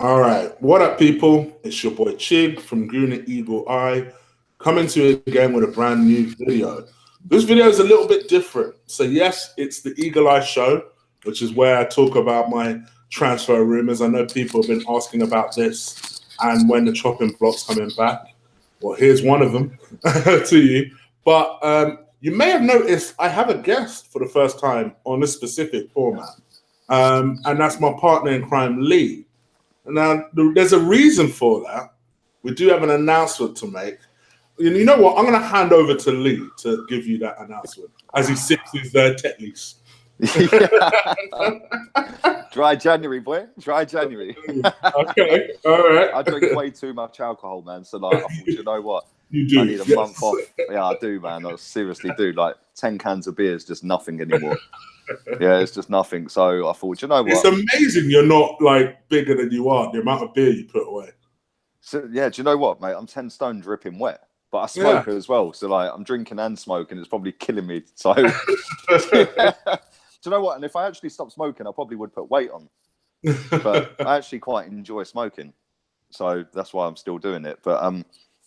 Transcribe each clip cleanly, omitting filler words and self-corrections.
All right, what up, people? It's your boy Chig from Green and Eagle Eye, coming to you again with a brand new video. This video is a little bit different. So, yes, it's the Eagle Eye Show, which is where I talk about my transfer rumors. I know people have been asking about this and when the chopping block's coming back. Well, here's one of them to you. But you may have noticed I have a guest for the first time on this specific format, and that's my partner in crime, Lee. Now, there's a reason for that. We do have an announcement to make. And you know what? I'm going to hand over to Lee to give you that announcement as he sips his tech lease. Dry January, boy. Dry January. Okay, all right. I drink way too much alcohol, man. So, like, I thought, you know what? You do. I need a month off. Yeah, I do, man. I seriously do. Like, 10 cans of beer is just nothing anymore. Yeah, it's just nothing. So I thought, you know what? It's amazing you're not like bigger than you are. The amount of beer you put away. So yeah, do you know what, mate? I'm 10 stone dripping wet, but I smoke as well. So like, I'm drinking and smoking. It's probably killing me. So do you know what? And if I actually stopped smoking, I probably would put weight on. But I actually quite enjoy smoking, so that's why I'm still doing it. But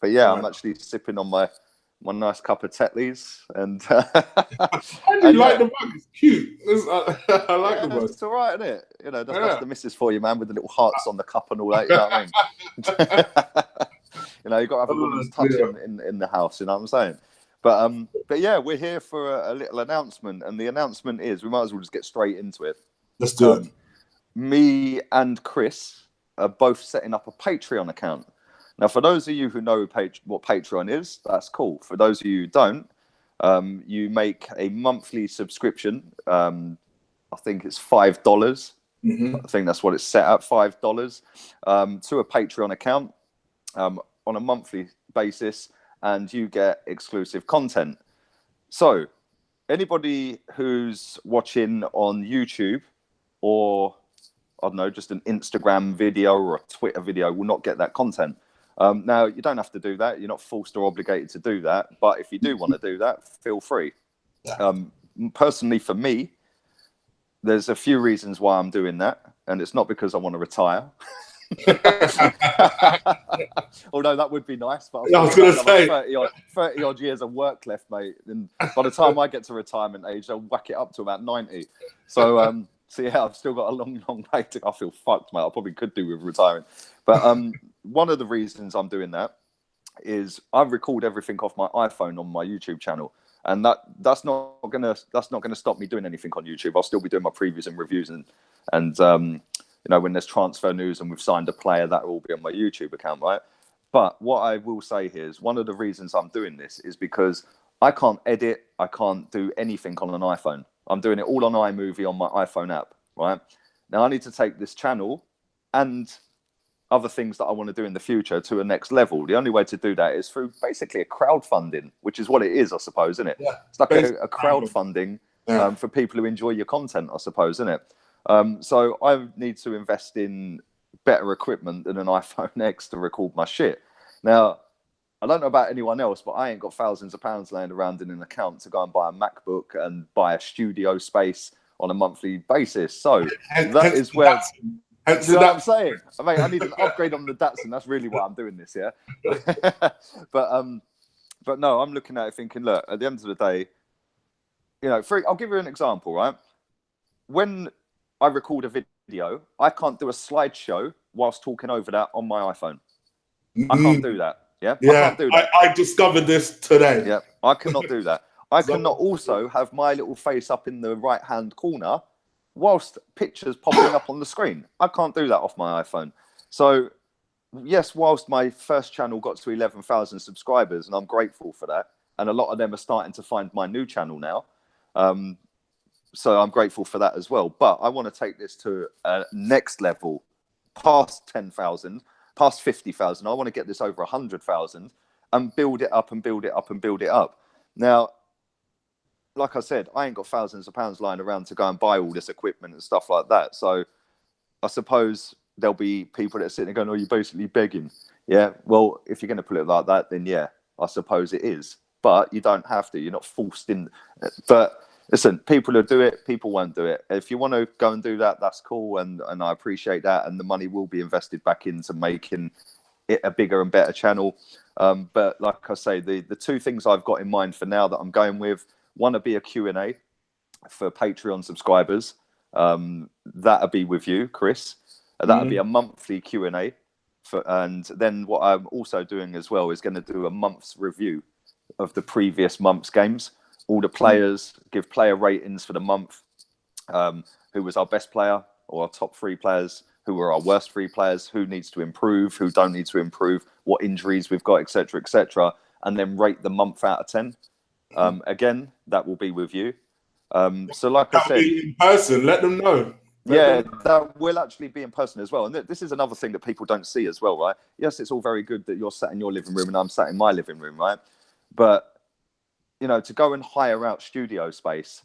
yeah, I'm actually sipping on my nice cup of Tetley's, and I like the mug. It's cute. I like the mug. It's all right, isn't it? You know, that's the missus for you, man, with the little hearts on the cup and all that. You know what I mean? You know, you've got to have a woman's touch in the house. You know what I'm saying? But yeah, we're here for a little announcement, and the announcement is we might as well just get straight into it. Let's do it. Me and Chris are both setting up a Patreon account. Now, for those of you who know what Patreon is, that's cool. For those of you who don't, you make a monthly subscription. I think it's $5. Mm-hmm. I think that's what it's set at, $5 to a Patreon account on a monthly basis, and you get exclusive content. So, anybody who's watching on YouTube or, I don't know, just an Instagram video or a Twitter video will not get that content. Now, you don't have to do that. You're not forced or obligated to do that. But if you do want to do that, feel free. Personally, for me, there's a few reasons why I'm doing that. And it's not because I want to retire. Although that would be nice. But I was going to say 30 odd years of work left, mate. And by the time I get to retirement age, I'll whack it up to about 90. So, so yeah, I've still got a long way to go. I feel fucked, mate. I probably could do with retiring. But one of the reasons I'm doing that is I record everything off my iPhone on my YouTube channel, and that's not gonna stop me doing anything on YouTube. I'll still be doing my previews and reviews, and you know, when there's transfer news and we've signed a player, that will all be on my YouTube account, right? But what I will say here is one of the reasons I'm doing this is because I can't edit, I can't do anything on an iPhone. I'm doing it all on iMovie on my iPhone app, right? Now I need to take this channel and other things that I want to do in the future to a next level. The only way to do that is through basically a crowdfunding, which is what it is, I suppose, isn't it? Yeah. It's like a crowdfunding for people who enjoy your content, I suppose, isn't it? So I need to invest in better equipment than an iPhone X to record my shit. Now, I don't know about anyone else, but I ain't got thousands of pounds laying around in an account to go and buy a MacBook and buy a studio space on a monthly basis. So that is where... You know what I'm saying? I mean, I need an upgrade on the Datsun. That's really why I'm doing this, yeah. But no, I'm looking at it thinking, look, at the end of the day, you know, I'll give you an example, right? When I record a video, I can't do a slideshow whilst talking over that on my iPhone. I can't do that. Yeah, I can't do that. I discovered this today. Yeah, I cannot do that. I cannot also have my little face up in the right-hand corner whilst pictures popping up on the screen. I can't do that off my iPhone. So, yes, whilst my first channel got to 11,000 subscribers, and I'm grateful for that, and a lot of them are starting to find my new channel now, so I'm grateful for that as well. But I want to take this to a next level, past 10,000, past 50,000. I want to get this over 100,000 and build it up and build it up and build it up. Now, like I said, I ain't got thousands of pounds lying around to go and buy all this equipment and stuff like that. So I suppose there'll be people that are sitting there going, oh, you're basically begging. Yeah, well, if you're going to put it like that, then yeah, I suppose it is. But you don't have to. You're not forced in. But Listen, people will do it, people won't do it. If you want to go and do that, that's cool, and I appreciate that, and the money will be invested back into making it a bigger and better channel. But like I say, the two things I've got in mind for now that I'm going with, one to be a Q&A for Patreon subscribers. That'll be with you, Chris. That'll be a monthly Q&A. And then what I'm also doing as well is going to do a month's review of the previous month's games. All the players, give player ratings for the month. Who was our best player or our top 3 players? Who were our worst 3 players? Who needs to improve? Who don't need to improve? What injuries we've got, etc., etc. And then rate the month out of 10. Again, that will be with you. So like I said, be in person. Let them know. That will actually be in person as well. And this is another thing that people don't see as well, right? Yes, it's all very good that you're sat in your living room and I'm sat in my living room, right? But you know, to go and hire out studio space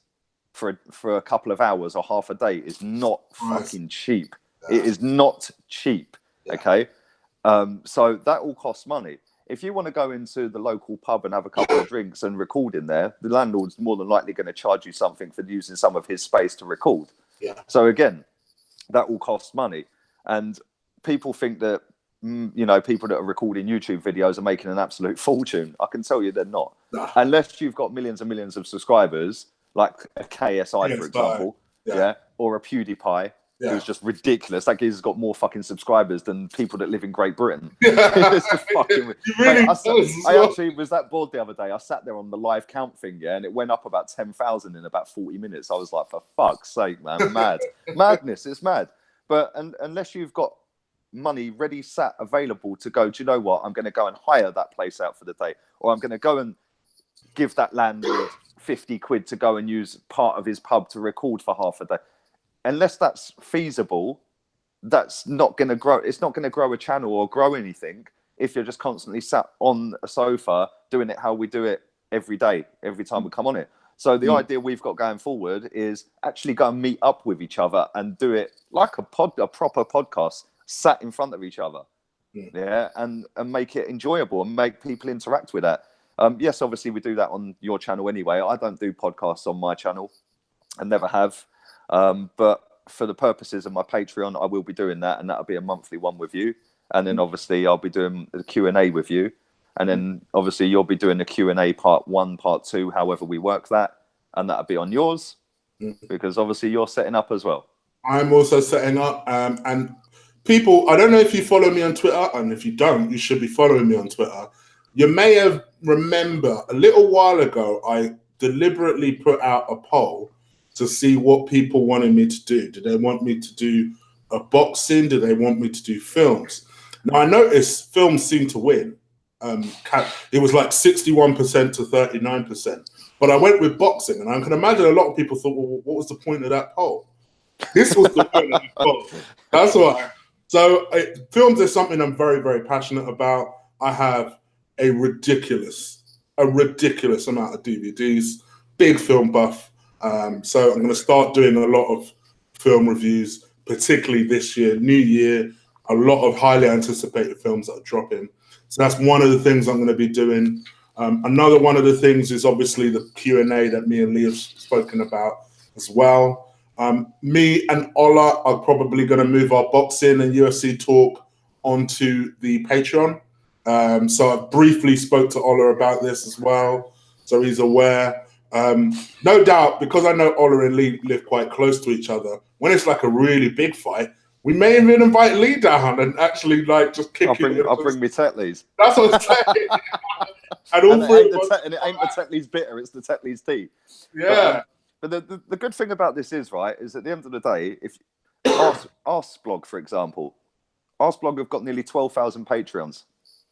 for a couple of hours or half a day is not fucking cheap. It is not cheap. Okay. So that all costs money. If you want to go into the local pub and have a couple of drinks and record in there, the landlord's more than likely going to charge you something for using some of his space to record. So again, that all costs money. And people think that, you know, people that are recording YouTube videos are making an absolute fortune. I can tell you they're not. Unless you've got millions and millions of subscribers, like a KSI, for example, or a PewDiePie, who's just ridiculous. That guy's got more fucking subscribers than people that live in Great Britain. It's just fucking... I actually was that bored the other day. I sat there on the live count thing, and it went up about 10,000 in about 40 minutes. I was like, for fuck's sake, man, madness, it's mad. But unless you've got money ready, sat, available to go, do you know what? I'm going to go and hire that place out for the day, or I'm going to go and give that landlord 50 quid to go and use part of his pub to record for half a day. Unless that's feasible, that's not going to grow. It's not going to grow a channel or grow anything if you're just constantly sat on a sofa doing it how we do it every day, every time we come on it. So the idea we've got going forward is actually go and meet up with each other and do it like a proper podcast, sat in front of each other, and make it enjoyable and make people interact with that. Yes, obviously we do that on your channel anyway. I don't do podcasts on my channel, I never have. But for the purposes of my Patreon, I will be doing that, and that'll be a monthly one with you. And then obviously I'll be doing the Q&A with you, and then obviously you'll be doing the Q&A part 1, part 2, however we work that, and that'll be on yours because obviously you're setting up as well. I'm also setting up, and people, I don't know if you follow me on Twitter, and if you don't, you should be following me on Twitter. You may have remember a little while ago, I deliberately put out a poll to see what people wanted me to do. Do they want me to do a boxing? Do they want me to do films? Now, I noticed films seem to win. It was like 61% to 39%. But I went with boxing, and I can imagine a lot of people thought, well, what was the point of that poll? This was the point of the poll. That's why. So films is something I'm very, very passionate about. I have a ridiculous amount of DVDs, big film buff. So I'm going to start doing a lot of film reviews, particularly this year, new year, a lot of highly anticipated films that are dropping. So that's one of the things I'm going to be doing. Another one of the things is obviously the Q&A that me and Lee have spoken about as well. Me and Ola are probably going to move our boxing and UFC talk onto the Patreon. So I briefly spoke to Ola about this as well, so he's aware. No doubt, because I know Ola and Lee live quite close to each other, when it's like a really big fight, we may even invite Lee down and actually like just kick it. I'll bring me Tetleys. That's what I'm saying. and it ain't the Tetley's bitter, it's the Tetley's tea. Yeah. But the good thing about this is, right, is at the end of the day, if Arsblog, for example, Arsblog have got nearly 12,000 Patreons.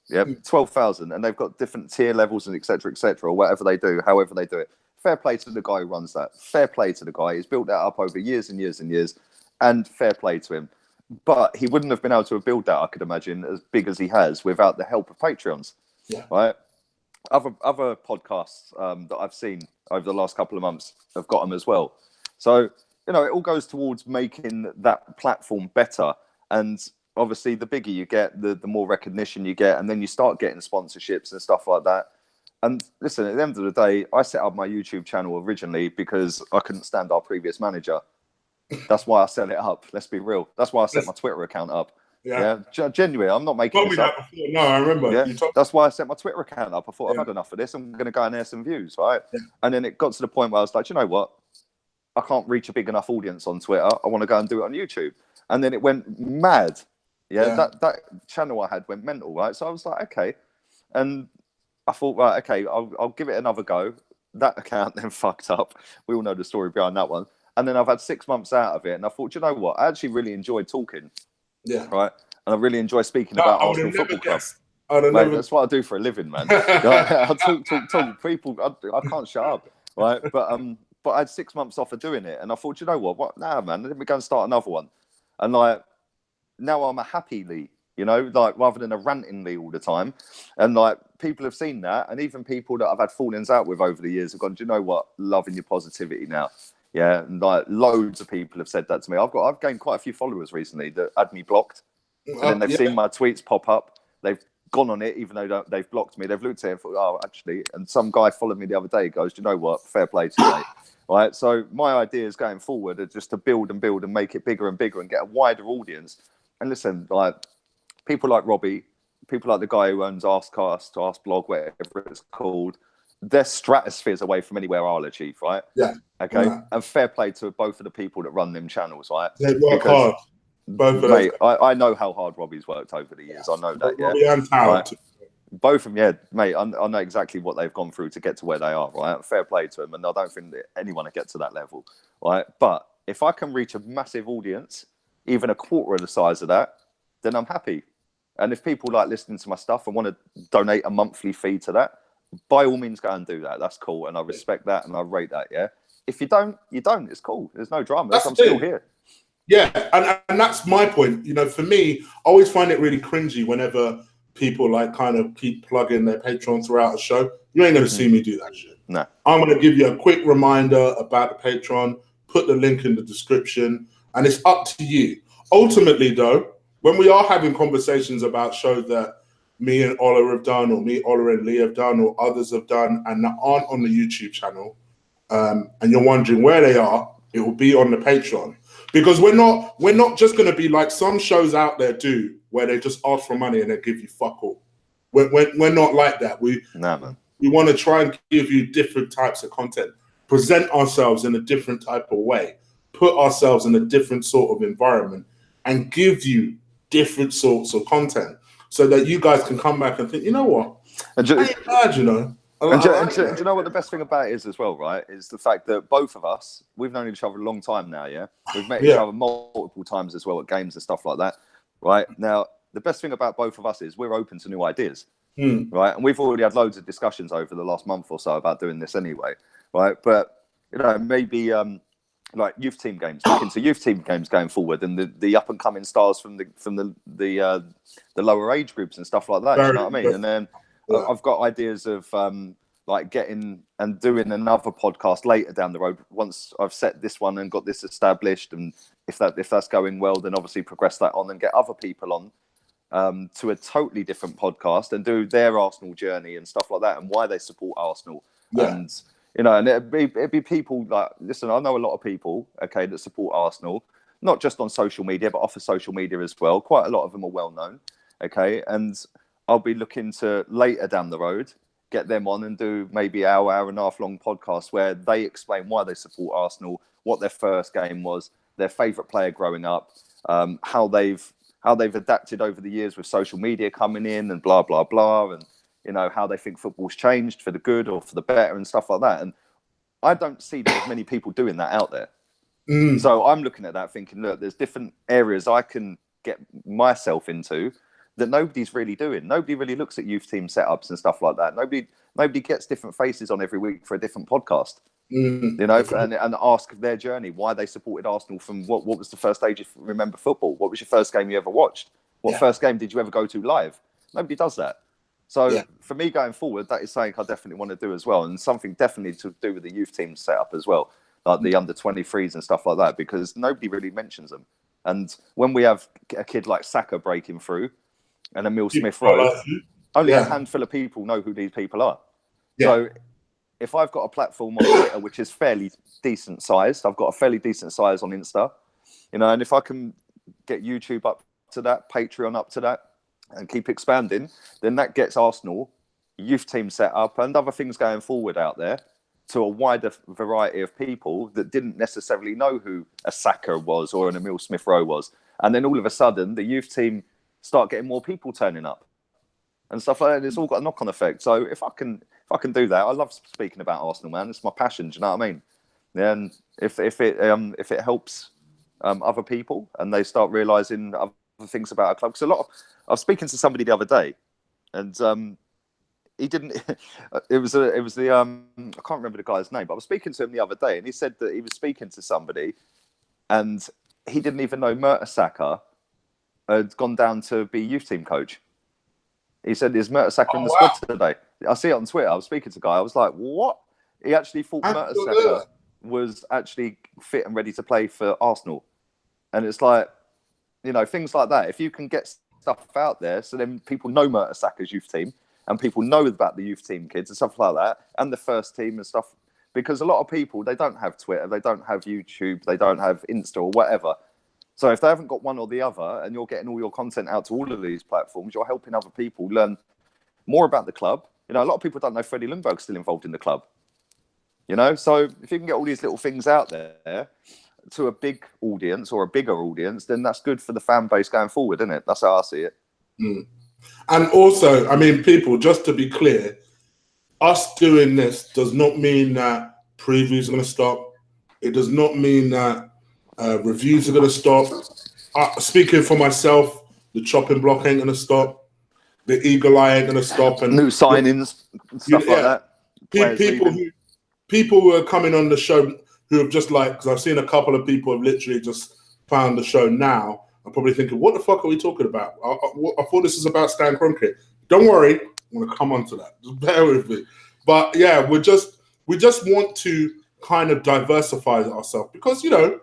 Yeah, 12,000, and they've got different tier levels and etc., or whatever they do, however they do it. Fair play to the guy who runs that. Fair play to the guy. He's built that up over years and years and years, and fair play to him. But he wouldn't have been able to build that, I could imagine, as big as he has without the help of Patreons. Yeah. Right? Other podcasts that I've seen over the last couple of months have got them as well. So, you know, it all goes towards making that platform better. And obviously, the bigger you get, the more recognition you get, and then you start getting sponsorships and stuff like that. And listen, at the end of the day, I set up my YouTube channel originally because I couldn't stand our previous manager. That's why I set it up. Let's be real. That's why I set my Twitter account up. Yeah, genuinely, I'm not making this up. No, I remember. Yeah, that's why I set my Twitter account up. I thought I've had enough of this. I'm going to go and air some views, right? Yeah. And then it got to the point where I was like, you know what? I can't reach a big enough audience on Twitter. I want to go and do it on YouTube. And then it went mad. Yeah. That channel I had went mental, right? So I was like, okay. And I thought, right, okay, I'll give it another go. That account then fucked up. We all know the story behind that one. And then I've had 6 months out of it. And I thought, you know what? I actually really enjoyed talking. Yeah. Right. And I really enjoy speaking about Arsenal Football Club. Mate, that's what I do for a living, man. I talk. People, I can't shut up, right? But I had 6 months off of doing it, and I thought, you know what? Nah, man, let me go and start another one. And like now, I'm a happy Lee, you know, like rather than a ranting Lee all the time. And like people have seen that, and even people that I've had fallings out with over the years have gone, do you know what? Loving your positivity now. Yeah, and like loads of people have said that to me. I've gained quite a few followers recently that had me blocked, and then they've seen my tweets pop up. They've gone on it, even though they've blocked me. They've looked at it and thought, oh, actually. And some guy followed me the other day. Goes, do you know what? Fair play to you, mate. Right. So my ideas going forward are just to build and build and make it bigger and bigger and get a wider audience. And listen, like people like Robbie, people like the guy who owns Askcast, Askblog, whatever it's called. They're stratospheres away from anywhere I'll achieve, right? Yeah. Okay. Yeah. And fair play to both of the people that run them channels, right? They work hard. Both of mate, I know how hard Robbie's worked over the years. I know that, yeah. Robbie and Howard. Right? Both of them, yeah, mate. I know exactly what they've gone through to get to where they are, right? Fair play to them, and I don't think that anyone will get to that level, right? But if I can reach a massive audience, even a quarter of the size of that, then I'm happy. And if people like listening to my stuff and want to donate a monthly fee to that, by all means, go and do that. That's cool, and I respect that and I rate that. Yeah. If you don't, you don't. It's cool. There's no drama. I'm still here. Yeah, and that's my point. You know, for me, I always find it really cringy whenever people like kind of keep plugging their Patreon throughout a show. You ain't going to see me do that shit. No. I'm going to give you a quick reminder about the Patreon, put the link in the description, and it's up to you. Ultimately, though, when we are having conversations about shows that me and Ola have done, or me, Ola and Lee have done, or others have done, and that aren't on the YouTube channel, and you're wondering where they are, it will be on the Patreon. Because we're not just going to be like some shows out there do, where they just ask for money and they give you fuck all. We're not like that. We want to try and give you different types of content, present ourselves in a different type of way, put ourselves in a different sort of environment, and give you different sorts of content so that you guys can come back and think, you know what, I ain't bad, you know. And do you know what the best thing about it is as well, right? Is the fact that both of us, we've known each other a long time now, yeah? We've met each other multiple times as well at games and stuff like that, right? Now, the best thing about both of us is we're open to new ideas, right? And we've already had loads of discussions over the last month or so about doing this anyway, right? But, you know, maybe like youth team games, look into youth team games going forward and the up-and-coming stars from the lower age groups and stuff like that, you know what I mean? And then I've got ideas of like getting and doing another podcast later down the road once I've set this one and got this established, and if that's going well, then obviously progress that on and get other people on to a totally different podcast and do their Arsenal journey and stuff like that and why they support Arsenal. And you know, and it'd be people like, listen, I know a lot of people, okay, that support Arsenal, not just on social media but off of social media as well. Quite a lot of them are well known, okay, and I'll be looking to later down the road get them on and do maybe hour and a half long podcast where they explain why they support Arsenal, what their first game was, their favourite player growing up, how they've adapted over the years with social media coming in and blah blah blah, and you know how they think football's changed for the good or for the better and stuff like that. And I don't see there's many people doing that out there. So I'm looking at that thinking, look, there's different areas I can get myself into that nobody's really doing. Nobody really looks at youth team setups and stuff like that. Nobody gets different faces on every week for a different podcast. You know, and ask their journey, why they supported Arsenal from what was the first stage you remember football? What was your first game you ever watched? What first game did you ever go to live? Nobody does that. So for me going forward, that is something I definitely want to do as well, and something definitely to do with the youth team setup as well, like the under 23s and stuff like that, because nobody really mentions them. And when we have a kid like Saka breaking through and Emil Smith Rowe, only a handful of people know who these people are. Yeah. So if I've got a platform on Twitter which is fairly decent sized, I've got a fairly decent size on Insta, you know, and if I can get YouTube up to that, Patreon up to that, and keep expanding, then that gets Arsenal youth team set up and other things going forward out there to a wider variety of people that didn't necessarily know who a Saka was or an Emile Smith-Rowe was. And then all of a sudden, the youth team start getting more people turning up and stuff like that. And it's all got a knock-on effect. So if I can do that, I love speaking about Arsenal, man. It's my passion. Do you know what I mean? And if it helps other people and they start realising other things about our club, because I was speaking to somebody the other day, and he didn't. It was the I can't remember the guy's name, but I was speaking to him the other day, and he said that he was speaking to somebody, and he didn't even know Mertesacker had gone down to be youth team coach. He said, "Is Mertesacker in the squad today?" I see it on Twitter. I was speaking to a guy. I was like, "What?" He actually thought Mertesacker was actually fit and ready to play for Arsenal, and it's like, you know, things like that. If you can get stuff out there, so then people know Mertesacker's youth team. And people know about the youth team kids and stuff like that, and the first team and stuff. Because a lot of people, they don't have Twitter, they don't have YouTube, they don't have Insta or whatever. So if they haven't got one or the other, and you're getting all your content out to all of these platforms, you're helping other people learn more about the club. You know, a lot of people don't know Freddie Lundberg's still involved in the club. You know, so if you can get all these little things out there to a big audience or a bigger audience, then that's good for the fan base going forward, isn't it? That's how I see it. Mm. And also, I mean, people, just to be clear, us doing this does not mean that previews are going to stop. It does not mean that reviews are going to stop. Speaking for myself, the chopping block ain't going to stop. The eagle eye ain't going to stop. And new signings, stuff like that. People who are coming on the show who have just because I've seen a couple of people have literally just found the show now. I'm probably thinking, what the fuck are we talking about? I thought this was about Stan Kroenke. Don't worry, I'm going to come on to that. Just bear with me. But yeah, we just want to kind of diversify ourselves because, you know,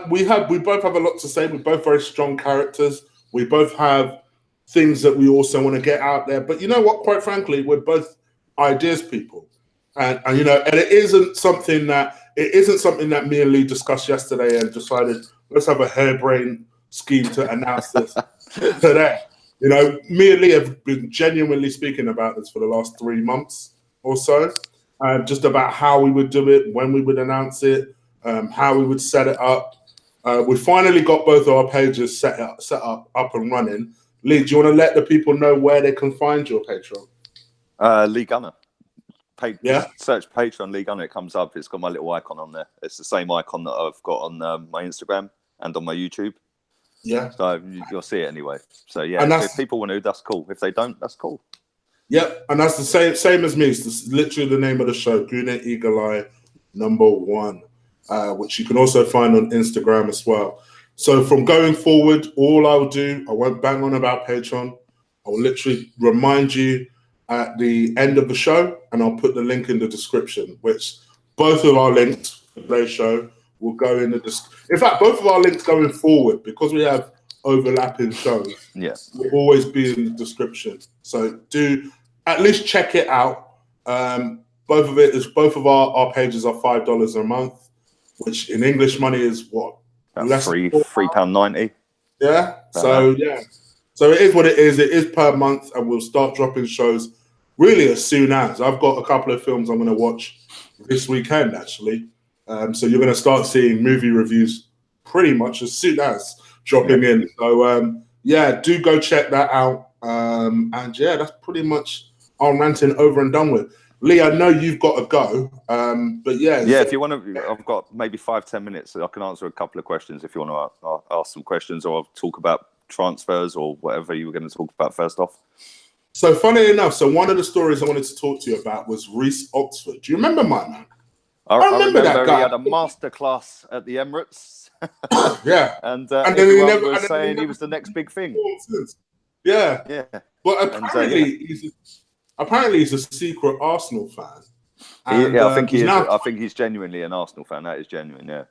we both have a lot to say. We're both very strong characters. We both have things that we also want to get out there. But you know what? Quite frankly, we're both ideas people, and you know, and it isn't something that me and Lee discussed yesterday and decided let's have a harebrained scheme to announce this today. You know, me and Lee have been genuinely speaking about this for the last 3 months or so, just about how we would do it, when we would announce it, how we would set it up. We finally got both of our pages set up and running. Lee, do you want to let the people know where they can find your Patreon? Lee Gunner. Search Patreon Lee Gunner. It comes up. It's got my little icon on there. It's the same icon that I've got on my Instagram and on my YouTube. Yeah. So you'll see it anyway. So yeah, if people want to, that's cool. If they don't, that's cool. Yep, and that's the same as me. It's literally the name of the show, Gune Eagle Eye #1, which you can also find on Instagram as well. So from going forward, all I'll do, I won't bang on about Patreon. I'll literally remind you at the end of the show, and I'll put the link in the description, which both of our links for today's show will go in the description. In fact, both of our links going forward, because we have overlapping shows, will always be in the description. So do at least check it out. Both of our pages are $5 a month, which in English money is what? £3.90. Yeah. So it is what it is. It is per month, and we'll start dropping shows really as soon as. I've got a couple of films I'm going to watch this weekend, actually. So you're going to start seeing movie reviews pretty much as soon as dropping in. So do go check that out. And that's pretty much our ranting over and done with. Lee, I know you've got to go, but if you want to, I've got maybe 5-10 minutes. So I can answer a couple of questions if you want to ask some questions, or I'll talk about transfers or whatever you were going to talk about first off. So funny enough, one of the stories I wanted to talk to you about was Reece Oxford. Do you remember my man? I remember that guy. He had a masterclass at the Emirates. And everyone was saying he was the next big thing. Yeah. But apparently he's a secret Arsenal fan. And, I think he is. I think he's genuinely an Arsenal fan. That is genuine, yeah.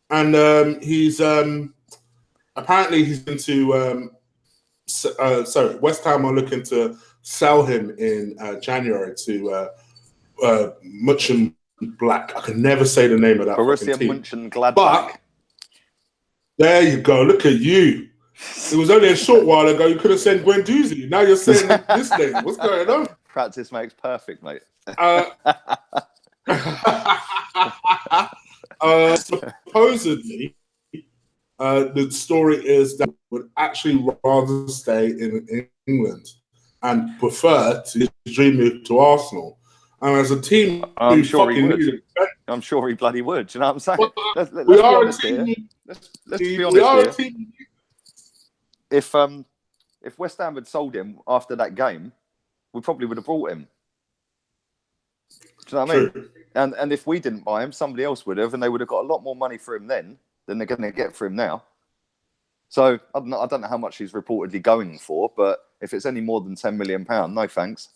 And he's apparently he's into West Ham are looking to sell him in January to Mönchengladbach. Black. I can never say the name of that Borussia fucking team. Mönchengladbach. But there you go. Look at you. It was only a short while ago. You could have said Guendouzi. Now you're saying this name. What's going on? Practice makes perfect, mate. Supposedly, the story is that he would actually rather stay in England and prefer to dream move to Arsenal. And as a team, I'm sure he would. I'm sure he bloody would. Do you know what I'm saying? Let's be honest here. Let's be honest here. If West Ham had sold him after that game, we probably would have brought him. Do you know what I mean? And if we didn't buy him, somebody else would have, and they would have got a lot more money for him then than they're going to get for him now. So I don't know how much he's reportedly going for, but if it's any more than £10 million, no thanks.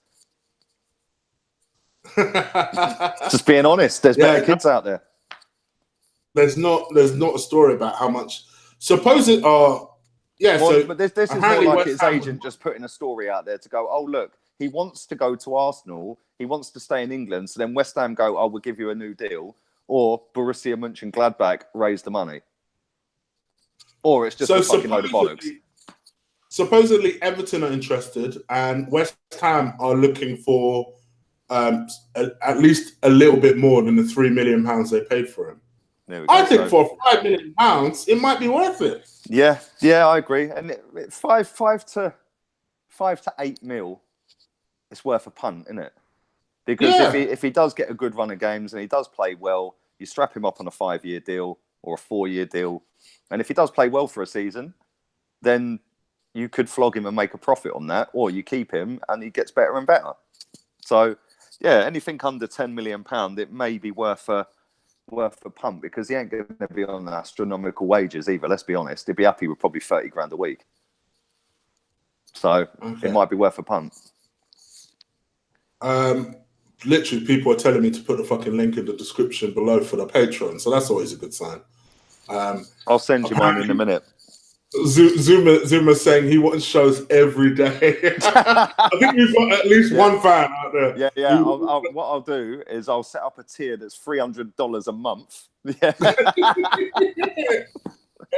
Just being honest, there's better kids out there. There's not a story about how much. Suppose it are. Yeah, well, so but this is more like his agent just putting a story out there to go, oh look, he wants to go to Arsenal, he wants to stay in England, so then West Ham go, oh, we'll give you a new deal, or Borussia Mönchengladbach raise the money, or it's just a fucking load of bollocks. Supposedly, Everton are interested, and West Ham are looking for at least a little bit more than the £3 million they paid for him. I think for £5 million, it might be worth it. Yeah, I agree. And five to 8 mil, it's worth a punt, isn't it? Because if he does get a good run of games and he does play well, you strap him up on a 5-year deal or a 4-year deal, and if he does play well for a season, then you could flog him and make a profit on that, or you keep him and he gets better and better. So, yeah, anything under £10 million, it may be worth a punt, because he ain't going to be on astronomical wages either. Let's be honest. He'd be happy with probably 30 grand a week. So it might be worth a punt. Literally, people are telling me to put the fucking link in the description below for the Patreon. So that's always a good sign. I'll send you mine in a minute. Zuma's saying he wants shows every day. I think we've got at least one fan out there. Yeah. What I'll do is I'll set up a tier that's $300 a month. Yeah.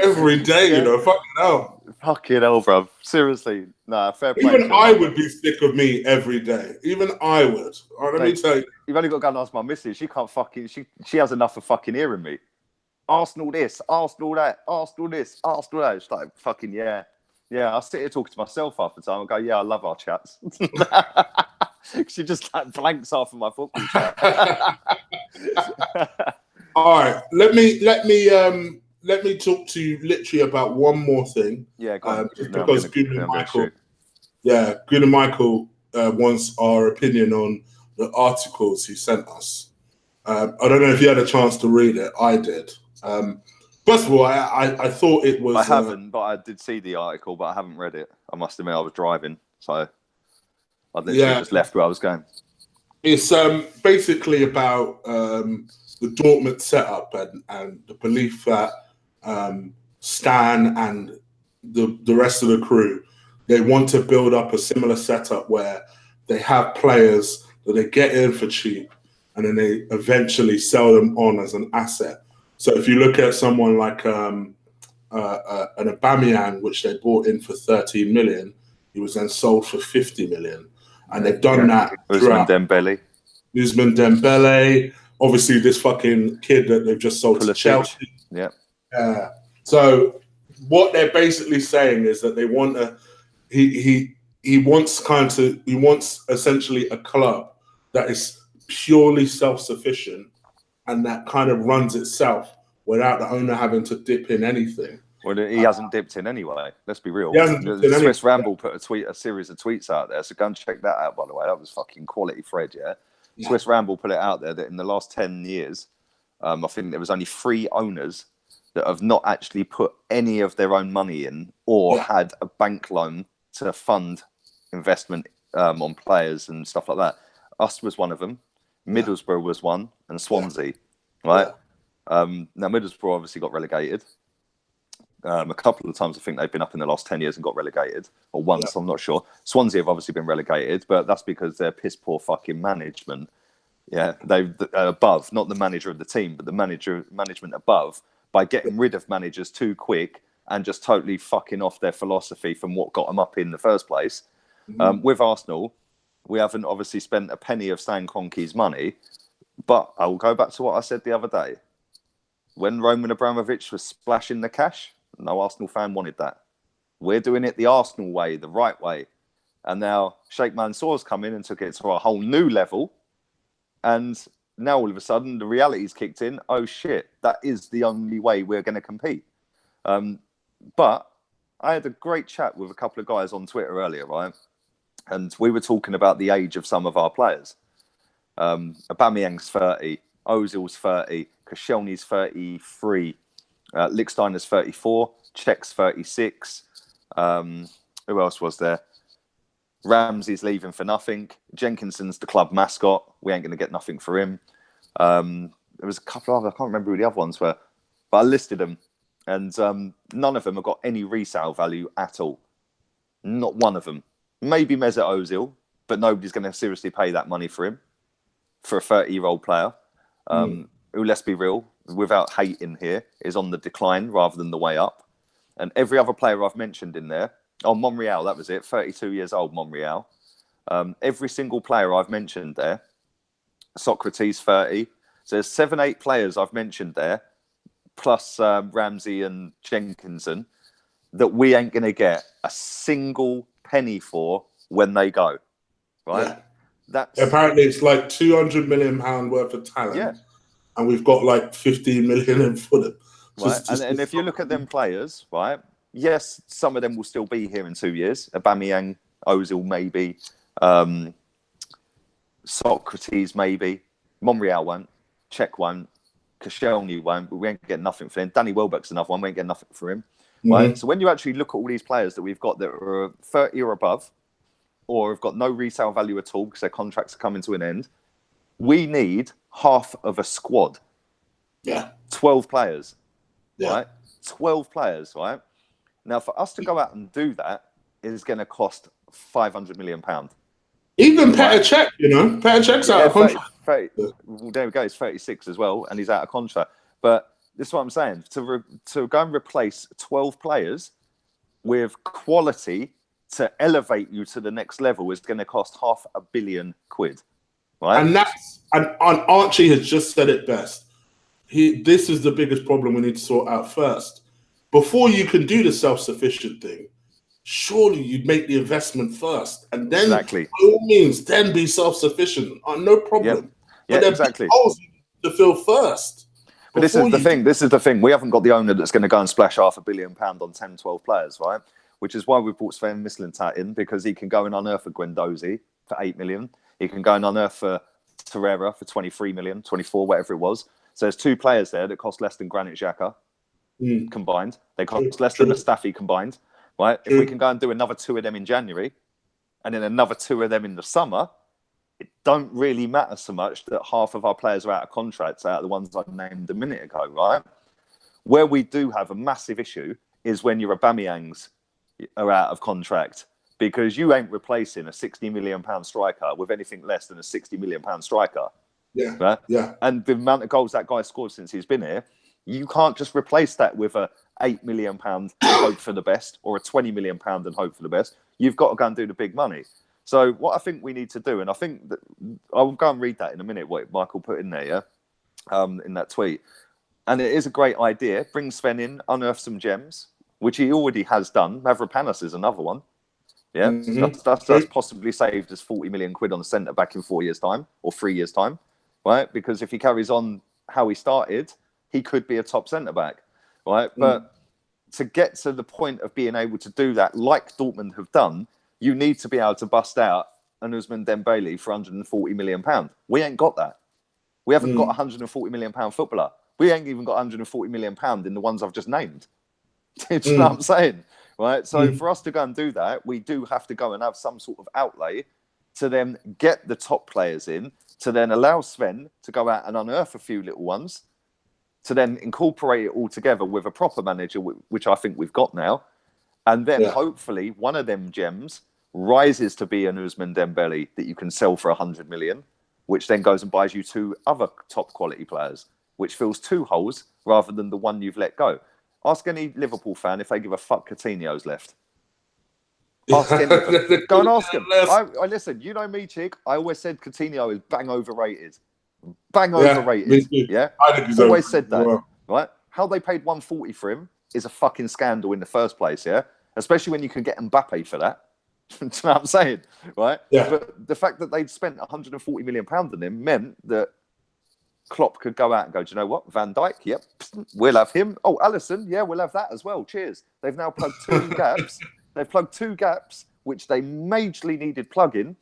Every day, fucking hell. Fucking hell, bro. Seriously. Nah, fair play. Even I would be sick of me every day. Even I would. All right, let me tell you. You've only got to go and ask my missus. She can't fucking... She has enough of fucking hearing me. Arsenal this, Arsenal that, Arsenal this, Arsenal that. It's like, fucking yeah. I sit here talking to myself half the time. I go, yeah, I love our chats. She just like blanks off of my football chat. All right, let me talk to you literally about one more thing. Yeah, go on. Because Gunnar Michael wants our opinion on the articles he sent us. I don't know if you had a chance to read it. I did. First of all, I thought it was... I haven't, but I did see the article, but I haven't read it. I must admit, I was driving, so I literally just left where I was going. It's basically about the Dortmund setup and the belief that Stan and the rest of the crew, they want to build up a similar setup where they have players that they get in for cheap and then they eventually sell them on as an asset. So if you look at someone like an Aubameyang, which they bought in for 13 million, he was then sold for 50 million. And they've done that throughout. Usman Dembele. Obviously, this fucking kid that they've just sold to Chelsea. Yeah. So what they're basically saying is that they want he wants essentially a club that is purely self-sufficient and that kind of runs itself without the owner having to dip in anything. Well, he hasn't dipped in anyway. Let's be real. Swiss Ramble put a series of tweets out there, so go and check that out. By the way, that was fucking quality thread. Yeah. Swiss Ramble put it out there that in the last 10 years, I think there was only 3 owners that have not actually put any of their own money in or had a bank loan to fund investment on players and stuff like that. Us was one of them. Middlesbrough was one, and Swansea, right? Now Middlesbrough obviously got relegated. A couple of times I think they've been up in the last 10 years and got relegated, or once, Yeah. I'm not sure. Swansea have obviously been relegated, but that's because they're piss poor fucking management. Yeah, they above, not the manager of the team, but the management above, by getting rid of managers too quick and just totally fucking off their philosophy from what got them up in the first place. With Arsenal, we haven't obviously spent a penny of Stan Kroenke's money, but I will go back to what I said the other day. When Roman Abramovich was splashing the cash, no Arsenal fan wanted that. We're doing it the Arsenal way, the right way. And now Sheikh Mansour's come in and took it to a whole new level. And now all of a sudden the reality's kicked in. Oh shit, that is the only way we're going to compete. But I had a great chat with a couple of guys on Twitter earlier, right? And we were talking about the age of some of our players. Aubameyang's 30, Ozil's 30, Koscielny's 33, Lichtsteiner's 34, Czech's 36. Who else was there? Ramsey's leaving for nothing. Jenkinson's the club mascot. We ain't going to get nothing for him. There was a couple of other, I can't remember who the other ones were, but I listed them. And none of them have got any resale value at all. Not one of them. Maybe Mesut Ozil, but nobody's going to seriously pay that money for him, for a 30-year-old player. Who, let's be real, without hating here, is on the decline rather than the way up. And every other player I've mentioned in there, Monreal, that was it, 32 years old, Monreal. Every single player I've mentioned there, Socrates, 30. So there's 7, 8 players I've mentioned there, plus Ramsey and Jenkinson, that we ain't going to get a single penny for when they go, right? Yeah. That's apparently it's like £200 million worth of talent. Yeah. And we've got like 15 million in for them. Right. And if you look at them players, right, yes, some of them will still be here in 2 years. Aubameyang, Ozil, maybe. Socrates, maybe. Monreal won't. Czech won't. Koscielny won't. But we ain't getting nothing for him. Danny Welbeck's another one. We ain't getting nothing for him. Right. So when you actually look at all these players that we've got that are 30 or above, or have got no resale value at all because their contracts are coming to an end, we need half of a squad. Yeah. 12 players. Yeah. Right? 12 players, right? Now, for us to go out and do that is going to cost £500 million. Even Petr Cech, Petr Cech's out of contract. 30, well, there we go. He's 36 as well, and he's out of contract. But this is what I'm saying. To go and replace 12 players with quality to elevate you to the next level is going to cost £500 million, right? And Archie has just said it best. This is the biggest problem we need to sort out first. Before you can do the self-sufficient thing, surely you'd make the investment first, and then exactly. by all means, then be self-sufficient. No problem. Yeah, but exactly. Holes to fill first. But this is the thing. This is the thing. We haven't got the owner that's going to go and splash £500 million on 10, 12 players, right? Which is why we brought Sven Mislintat in, because he can go and unearth a Guendouzi for 8 million. He can go and unearth for Torreira for 23 million, 24, whatever it was. So there's 2 players there that cost less than Granit Xhaka combined. They cost less than Mustafi combined, right? If we can go and do another 2 of them in January and then another 2 of them in the summer, it don't really matter so much that half of our players are out of contracts, out of the ones I named a minute ago, right? Where we do have a massive issue is when your Aubameyangs are out of contract, because you ain't replacing a £60 million striker with anything less than a £60 million striker. Yeah. Right? Yeah. And the amount of goals that guy scored since he's been here, you can't just replace that with a £8 million and hope for the best, or a £20 million and hope for the best. You've got to go and do the big money. So what I think we need to do, and I think that I'll go and read that in a minute, what Michael put in there, in that tweet. And it is a great idea. Bring Sven in, unearth some gems, which he already has done. Mavropanos is another one. Yeah, that's possibly saved us £40 million on a centre back in 4 years' time, or 3 years' time, right? Because if he carries on how he started, he could be a top centre back, right? But to get to the point of being able to do that, like Dortmund have done, you need to be able to bust out an Ousmane Dembele for £140 million. We ain't got that. We haven't got a £140 million footballer. We ain't even got £140 million in the ones I've just named. Do you know what I'm saying? Right. So for us to go and do that, we do have to go and have some sort of outlay to then get the top players in, to then allow Sven to go out and unearth a few little ones, to then incorporate it all together with a proper manager, which I think we've got now. And then hopefully one of them gems rises to be an Ousmane Dembele that you can sell for 100 million, which then goes and buys you 2 other top quality players, which fills 2 holes rather than the one you've let go. Ask any Liverpool fan if they give a fuck Coutinho's left. Ask any of them. Go and ask them. I listen, you know me, Chick. I always said Coutinho is bang overrated. Bang overrated. Yeah? I think he's always said that. Right? How they paid 140 for him is a fucking scandal in the first place, yeah? Especially when you can get Mbappe for that. Do you know what I'm saying? Right? Yeah. But the fact that they'd spent £140 million on him meant that Klopp could go out and go, do you know what? Van Dijk, yep, we'll have him. Oh, Alisson, yeah, we'll have that as well. Cheers. They've now plugged 2 gaps. They've plugged 2 gaps, which they majorly needed plugging,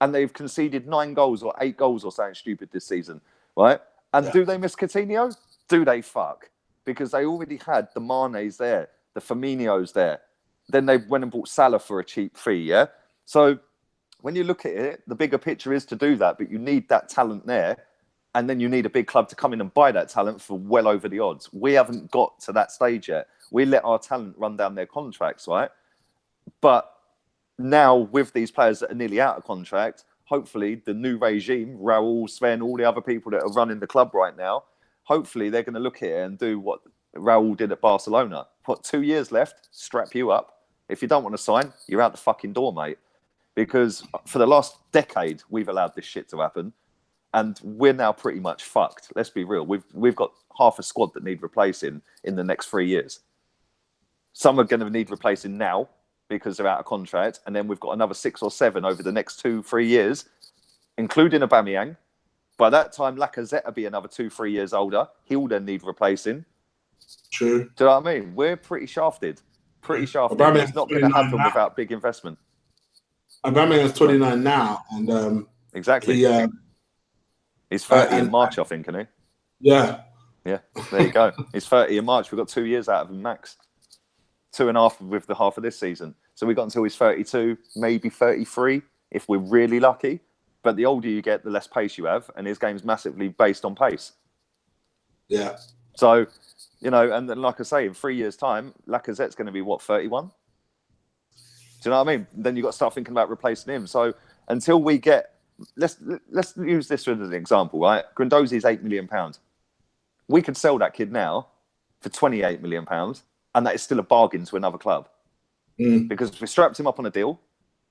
and they've conceded 9 goals or 8 goals or something stupid this season, right? And do they miss Coutinho? Do they fuck? Because they already had the Manes there, the Firmino's there. Then they went and bought Salah for a cheap fee, yeah? So when you look at it, the bigger picture is to do that, but you need that talent there. And then you need a big club to come in and buy that talent for well over the odds. We haven't got to that stage yet. We let our talent run down their contracts, right? But now with these players that are nearly out of contract, hopefully the new regime, Raul, Sven, all the other people that are running the club right now, hopefully they're going to look at it and do what Raul did at Barcelona. What, 2 years left? Strap you up. If you don't want to sign, you're out the fucking door, mate. Because for the last decade, we've allowed this shit to happen. And we're now pretty much fucked. Let's be real. We've got half a squad that need replacing in the next 3 years. Some are going to need replacing now because they're out of contract. And then we've got another 6 or 7 over the next 2-3 years, including Aubameyang. By that time, Lacazette will be another 2-3 years older. He'll then need replacing. True. Do you know what I mean? We're pretty shafted. Pretty shafted. It's not going to happen now without big investment. Aubameyang is 29 now. And exactly. He's 30 in March, I think, isn't he? Yeah. Yeah, there you go. He's 30 in March. We've got 2 years out of him max. 2.5 with the half of this season. So we've got until he's 32, maybe 33, if we're really lucky. But the older you get, the less pace you have. And his game's massively based on pace. Yeah. So, you know, and then, like I say, in 3 years' time, Lacazette's going to be, what, 31? Do you know what I mean? Then you've got to start thinking about replacing him. So until we get... Let's use this as an example, right? Guendouzi's £8 million. We could sell that kid now for £28 million, and that is still a bargain to another club. Because if we strapped him up on a deal,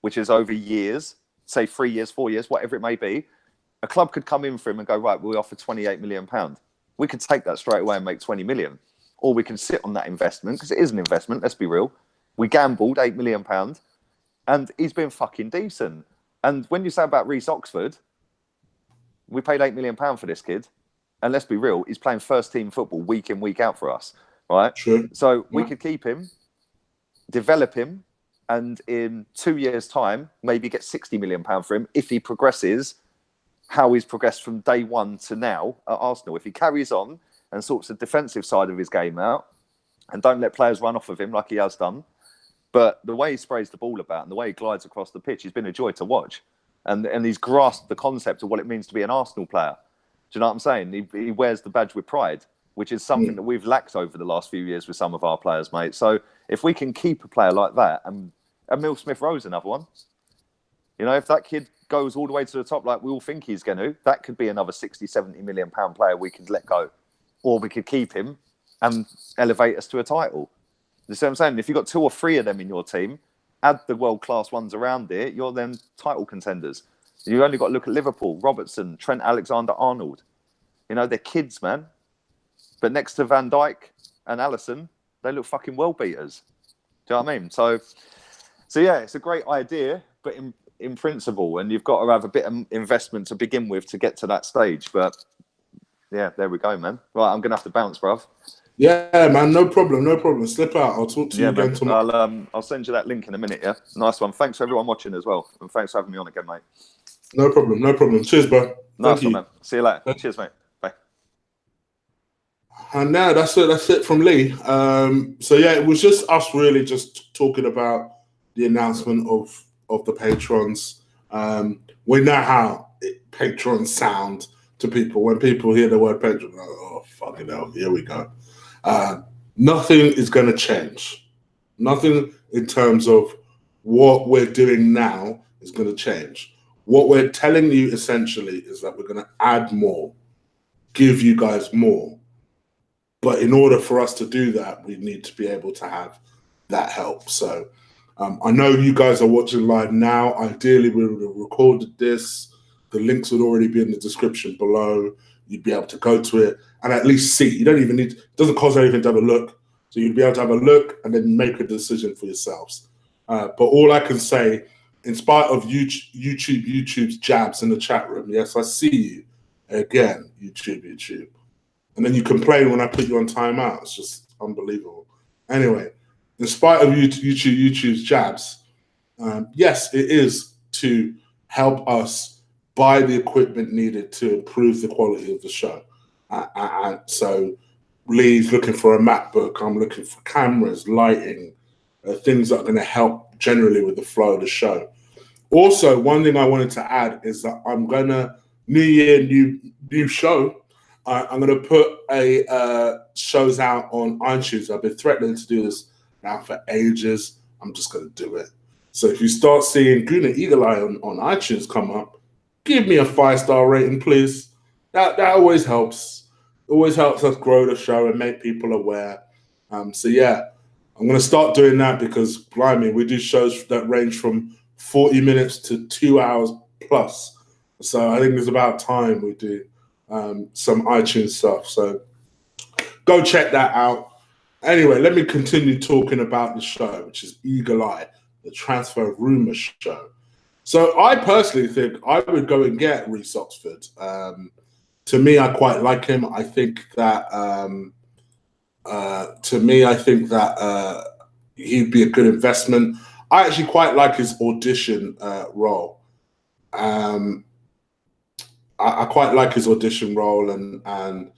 which is over years, say 3 years, 4 years, whatever it may be, a club could come in for him and go, right, we offer £28 million. We could take that straight away and make 20 million. Or we can sit on that investment, because it is an investment, let's be real. We gambled £8 million, and he's been fucking decent. And when you say about Reece Oxford, we paid £8 million for this kid. And let's be real, he's playing first team football week in, week out for us. Right? True. So we could keep him, develop him, and in 2 years' time, maybe get £60 million for him if he progresses how he's progressed from day one to now at Arsenal. If he carries on and sorts the defensive side of his game out and don't let players run off of him like he has done, but the way he sprays the ball about and the way he glides across the pitch has been a joy to watch. And he's grasped the concept of what it means to be an Arsenal player. Do you know what I'm saying? He wears the badge with pride, which is something that we've lacked over the last few years with some of our players, mate. So if we can keep a player like that, and Emile Smith-Rowe's another one. You know, if that kid goes all the way to the top like we all think he's going to, that could be another 60, 70 million pound player we could let go. Or we could keep him and elevate us to a title. You see what I'm saying? If you've got 2 or 3 of them in your team, add the world-class ones around it, you're then title contenders. You've only got to look at Liverpool, Robertson, Trent Alexander-Arnold. You know, they're kids, man. But next to Van Dijk and Alisson, they look fucking world beaters. Do you know what I mean? So yeah, it's a great idea, but in principle, and you've got to have a bit of investment to begin with to get to that stage. But yeah, there we go, man. Right, I'm going to have to bounce, bruv. Yeah, man, no problem. Slip out. I'll talk to you again tomorrow. I'll send you that link in a minute, yeah? Nice one. Thanks for everyone watching as well. And thanks for having me on again, mate. No problem. Cheers, bro. Nice one, man. See you later. Cheers, mate. Bye. And now that's it from Lee. So yeah, it was just us really just talking about the announcement of the patrons. We know how patrons sound to people when people hear the word pension. Like, oh, fucking hell, here we go. Nothing is going to change. Nothing in terms of what we're doing now is going to change. What we're telling you essentially is that we're going to add more, give you guys more. But in order for us to do that, we need to be able to have that help. So I know you guys are watching live now. Ideally, we would have recorded this. The links would already be in the description below. You'd be able to go to it and at least see. You don't even need, it doesn't cost anything to have a look. So you'd be able to have a look and then make a decision for yourselves. But all I can say, in spite of YouTube's jabs in the chat room, yes, I see you again, YouTube. And then you complain when I put you on timeout. It's just unbelievable. Anyway, in spite of YouTube's jabs, yes, it is to help us buy the equipment needed to improve the quality of the show. So Lee's looking for a MacBook. I'm looking for cameras, lighting, things that are going to help generally with the flow of the show. Also, one thing I wanted to add is that I'm going to, new year, new show, I'm going to put shows out on iTunes. I've been threatening to do this now for ages. I'm just going to do it. So if you start seeing Guna Eagle Eye on iTunes come up, give me a 5-star rating, please. That always helps. Always helps us grow the show and make people aware. So yeah, I'm going to start doing that because, blimey, we do shows that range from 40 minutes to 2 hours plus. So I think it's about time we do some iTunes stuff. So go check that out. Anyway, let me continue talking about the show, which is Eagle Eye, the transfer rumor show. So I personally think I would go and get Reece Oxford. To me, I quite like him. I think that he'd be a good investment. I actually quite like his audition role. I quite like his audition role and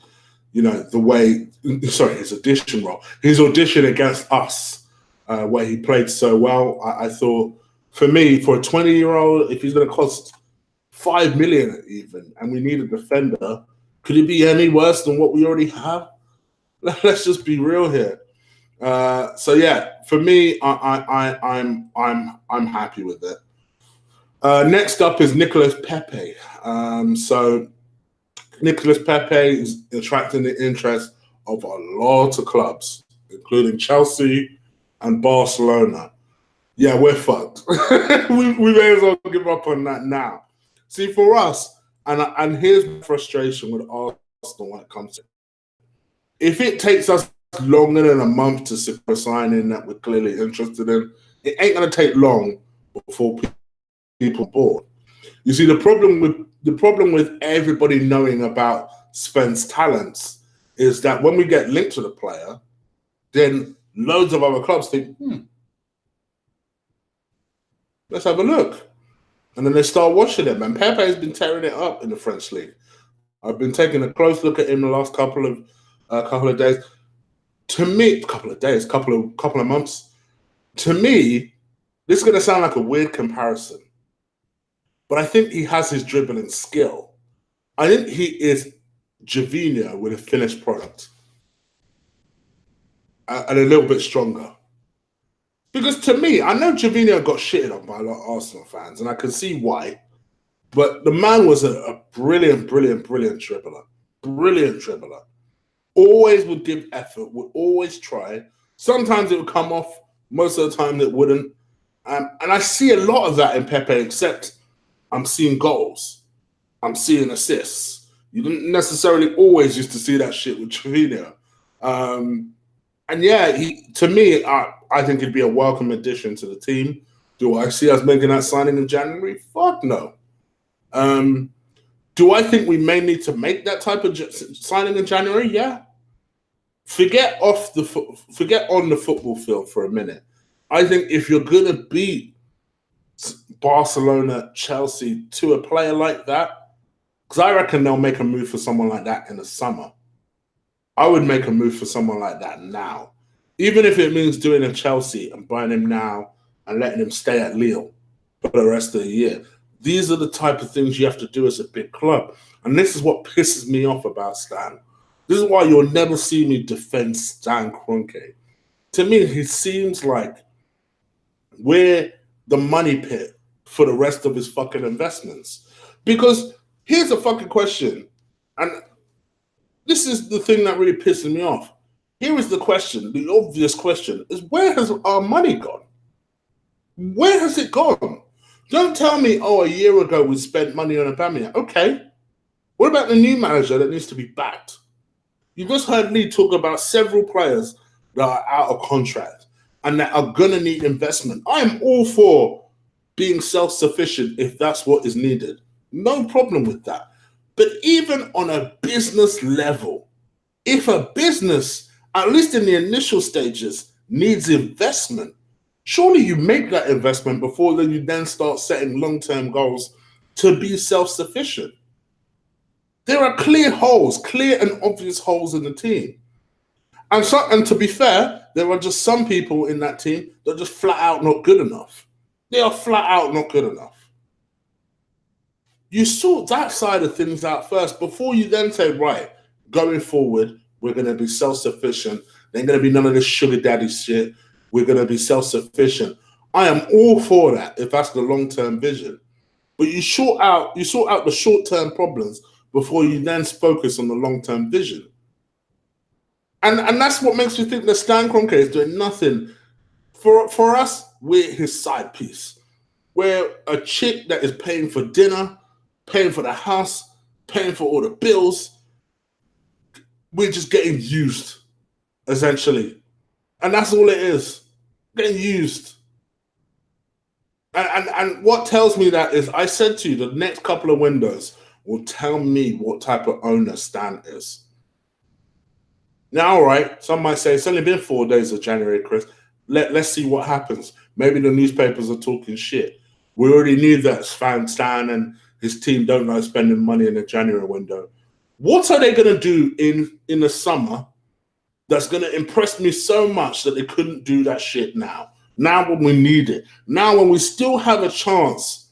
you know the way. Sorry, his audition role. His audition against us, where he played so well. I thought, for me, for a 20-year-old, if he's going to cost $5 million even, and we need a defender, could it be any worse than what we already have? Let's just be real here. So yeah, for me, I'm happy with it. Next up is Nicolas Pepe. So Nicolas Pepe is attracting the interest of a lot of clubs, including Chelsea and Barcelona. Yeah, we're fucked. we may as well give up on that now. See, for us, and here's my frustration with Arsenal when it comes to it. If it takes us longer than a month to secure a signing that we're clearly interested in, it ain't going to take long before people board. You see, the problem with everybody knowing about Sven's talents is that when we get linked to the player, then loads of other clubs think, let's have a look. And then they start watching him. And Pepe has been tearing it up in the French league. I've been taking a close look at him the last couple of days. To me, couple of months. To me, this is going to sound like a weird comparison, but I think he has his dribbling skill. I think he is Javinho with a finished product and a little bit stronger. Because to me, I know Javinho got shitted on by a lot of Arsenal fans, and I can see why. But the man was a brilliant dribbler. Brilliant dribbler. Always would give effort, would always try. Sometimes it would come off. Most of the time it wouldn't. And I see a lot of that in Pepe, except I'm seeing goals. I'm seeing assists. You didn't necessarily always used to see that shit with Trevino. And yeah, to me, I think he'd be a welcome addition to the team. Do I see us making that signing in January? Fuck no. Do I think we may need to make that type of signing in January? Yeah. Forget on the football field for a minute. I think if you're going to beat Barcelona, Chelsea to a player like that, because I reckon they'll make a move for someone like that in the summer. I would make a move for someone like that now. Even if it means doing a Chelsea and buying him now and letting him stay at Lille for the rest of the year. These are the type of things you have to do as a big club. And this is what pisses me off about Stan. This is why you'll never see me defend Stan Kroenke. To me, he seems like we're the money pit for the rest of his fucking investments. Because here's a fucking question, and this is the thing that really pisses me off. Here is the question, the obvious question, is where has our money gone? Where has it gone? Don't tell me, oh, a year ago we spent money on Aubameyang. Okay. What about the new manager that needs to be backed? You just heard me talk about several players that are out of contract and that are going to need investment. I am all for being self-sufficient if that's what is needed. No problem with that. But even on a business level, if a business, at least in the initial stages, needs investment, surely you make that investment before then you then start setting long-term goals to be self-sufficient. There are clear holes, clear and obvious holes in the team. And to be fair, there are just some people in that team that are just flat out not good enough. They are flat out not good enough. You sort that side of things out first before you then say, right, going forward, we're going to be self-sufficient. There ain't going to be none of this sugar daddy shit. We're going to be self-sufficient. I am all for that if that's the long-term vision. But you sort out the short-term problems before you then focus on the long-term vision. And that's what makes me think that Stan Kroenke is doing nothing. For us, we're his side piece. We're a chick that is paying for dinner, paying for the house, paying for all the bills. We're just getting used, essentially. And that's all it is. Getting used. And what tells me that is, I said to you, the next couple of windows will tell me what type of owner Stan is. Now, all right, some might say it's only been 4 days of January, Chris. Let's see what happens. Maybe the newspapers are talking shit. We already knew that Stan and his team don't like spending money in the January window. What are they going to do in the summer that's going to impress me so much that they couldn't do that shit now? Now when we need it. Now when we still have a chance,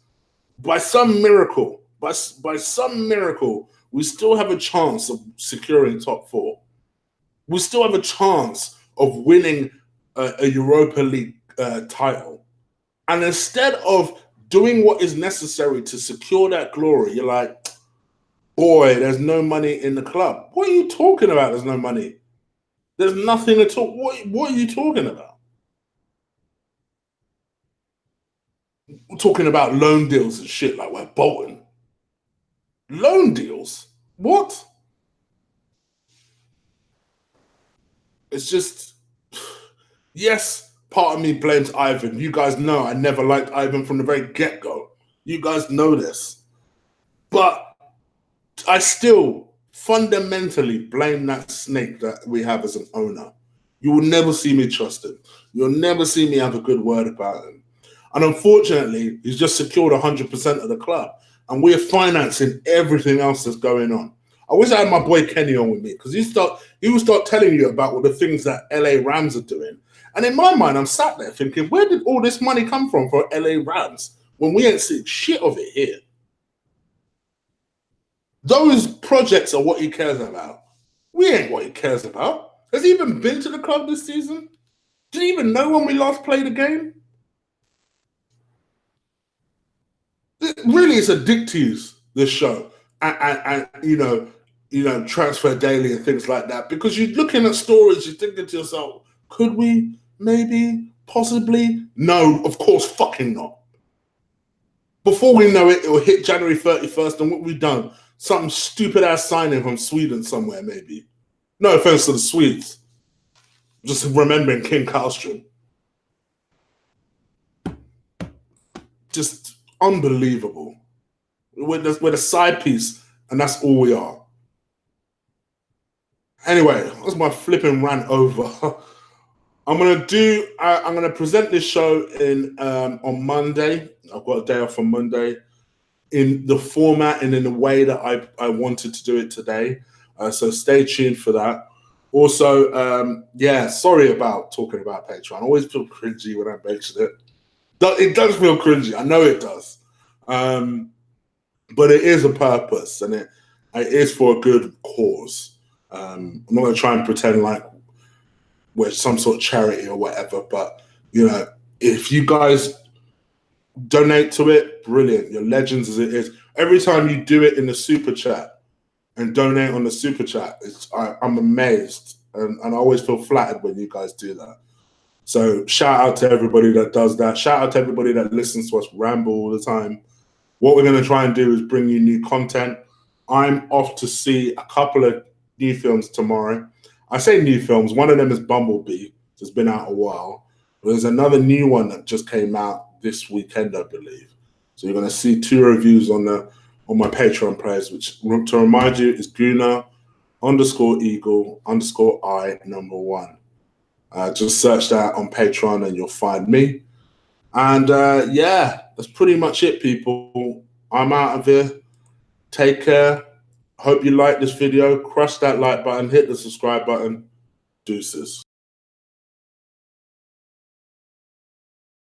by some miracle, by some miracle, we still have a chance of securing top 4. We still have a chance of winning a Europa League title. And instead of doing what is necessary to secure that glory, you're like, boy, there's no money in the club. What are you talking about? There's no money. There's nothing at all. What are you talking about? We're talking about loan deals and shit like we're Bolton. Loan deals? What? It's just, yes, part of me blames Ivan. You guys know I never liked Ivan from the very get-go. You guys know this. But I still fundamentally blame that snake that we have as an owner. You will never see me trust him. You'll never see me have a good word about him. And unfortunately, he's just secured 100% of the club. And we're financing everything else that's going on. I wish I had my boy Kenny on with me, because he will start telling you about all the things that LA Rams are doing. And in my mind, I'm sat there thinking, where did all this money come from for LA Rams when we ain't seen shit of it here? Those projects are what he cares about. We ain't what he cares about. Has he even been to the club this season? Did he even know when we last played a game? Really, it's addictive, this show. And Transfer Daily and things like that. Because you're looking at stories, you're thinking to yourself, could we? Maybe? Possibly? No, of course fucking not. Before we know it, it will hit January 31st, and what we've done, some stupid-ass signing from Sweden somewhere, maybe. No offense to the Swedes. Just remembering King Karlström. Just unbelievable. We're the side piece, and that's all we are. Anyway, that's my flipping rant over. I'm gonna present this show on Monday. I've got a day off on Monday, in the format and in the way that I wanted to do it today. So stay tuned for that. Also, sorry about talking about Patreon. I always feel cringy when I mention it. It does feel cringy. I know it does. But it is a purpose, and it is for a good cause. I'm not going to try and pretend like we're some sort of charity or whatever, but you know, if you guys donate to it, brilliant. You're legends as it is. Every time you do it in the super chat and donate on the super chat, I'm amazed, and I always feel flattered when you guys do that. So shout out to everybody that does that. Shout out to everybody that listens to us ramble all the time. What we're going to try and do is bring you new content. I'm off to see a couple of new films tomorrow. I say new films. One of them is Bumblebee. It's been out a while. There's another new one that just came out this weekend, I believe. So you're going to see 2 reviews on my Patreon page, which, to remind you, is Guna_Eagle_I1. Just search that on Patreon and you'll find me. And yeah, that's pretty much it, people. I'm out of here. Take care. Hope you like this video. Crush that like button. Hit the subscribe button. Deuces.